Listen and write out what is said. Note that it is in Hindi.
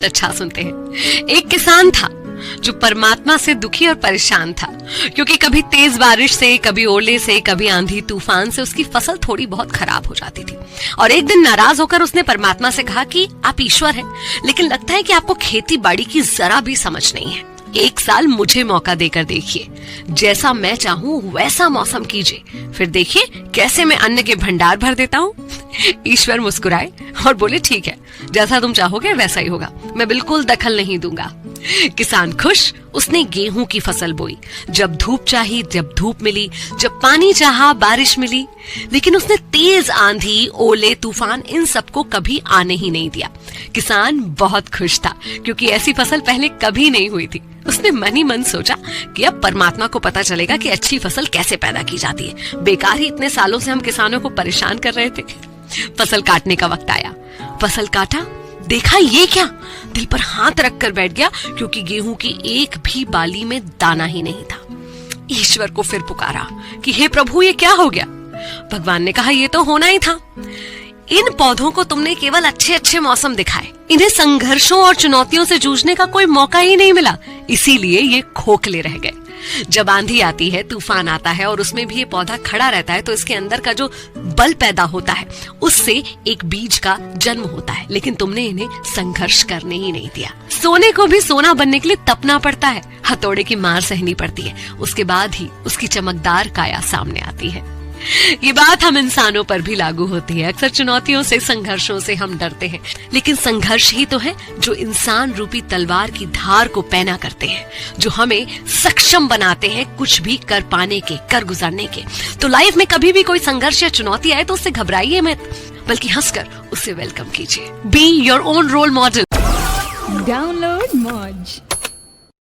अच्छा सुनते हैं। एक किसान था जो परमात्मा से दुखी और परेशान था, क्योंकि कभी तेज बारिश से, कभी ओले से, कभी आंधी तूफान से उसकी फसल थोड़ी बहुत खराब हो जाती थी। और एक दिन नाराज होकर उसने परमात्मा से कहा कि आप ईश्वर हैं, लेकिन लगता है कि आपको खेती बाड़ी की जरा भी समझ नहीं है। एक साल मुझे मौका देकर देखिए, जैसा मैं चाहूँ वैसा मौसम कीजिए, फिर देखिए कैसे मैं अन्न के भंडार भर देता हूँ। ईश्वर मुस्कुराए और बोले, ठीक है, जैसा तुम चाहोगे वैसा ही होगा, मैं बिल्कुल दखल नहीं दूंगा। किसान खुश, उसने गेहूं की फसल बोई। जब धूप चाही जब धूप मिली, जब पानी चाहा बारिश मिली, लेकिन उसने तेज आंधी, ओले, तूफान इन सबको कभी आने ही नहीं दिया। किसान बहुत खुश था, क्योंकि ऐसी फसल पहले कभी नहीं हुई थी। उसने मन ही मन सोचा कि अब परमात्मा को पता चलेगा कि अच्छी फसल कैसे पैदा की जाती है। बेकार ही इतने सालों से हम किसानों को परेशान कर रहे थे। फसल काटने का वक्त आया। फसल काटा, देखा ये क्या, दिल पर हाथ रखकर बैठ गया, क्योंकि गेहूं की एक भी बाली में दाना ही नहीं था। ईश्वर को फिर पुकारा कि हे प्रभु, ये क्या हो गया। भगवान ने कहा, ये तो होना ही था। इन पौधों को तुमने केवल अच्छे अच्छे मौसम दिखाए, इन्हें संघर्षों और चुनौतियों से जूझने का कोई मौका ही नहीं मिला, इसीलिए ये खोखले रह गए। जब आंधी आती है, तूफान आता है और उसमें भी ये पौधा खड़ा रहता है, तो इसके अंदर का जो बल पैदा होता है उससे एक बीज का जन्म होता है, लेकिन तुमने इन्हें संघर्ष करने ही नहीं दिया। सोने को भी सोना बनने के लिए तपना पड़ता है, हथौड़े की मार सहनी पड़ती है, उसके बाद ही उसकी चमकदार काया सामने आती है। ये बात हम इंसानों पर भी लागू होती है। अक्सर चुनौतियों से, संघर्षों से हम डरते हैं, लेकिन संघर्ष ही तो है जो इंसान रूपी तलवार की धार को पैना करते हैं, जो हमें सक्षम बनाते हैं कुछ भी कर पाने के, कर गुजरने के। तो लाइफ में कभी भी कोई संघर्ष या चुनौती आए तो उससे घबराइए मत, बल्कि हंसकर उसे वेलकम कीजिए। Be your own role model. Download मौज।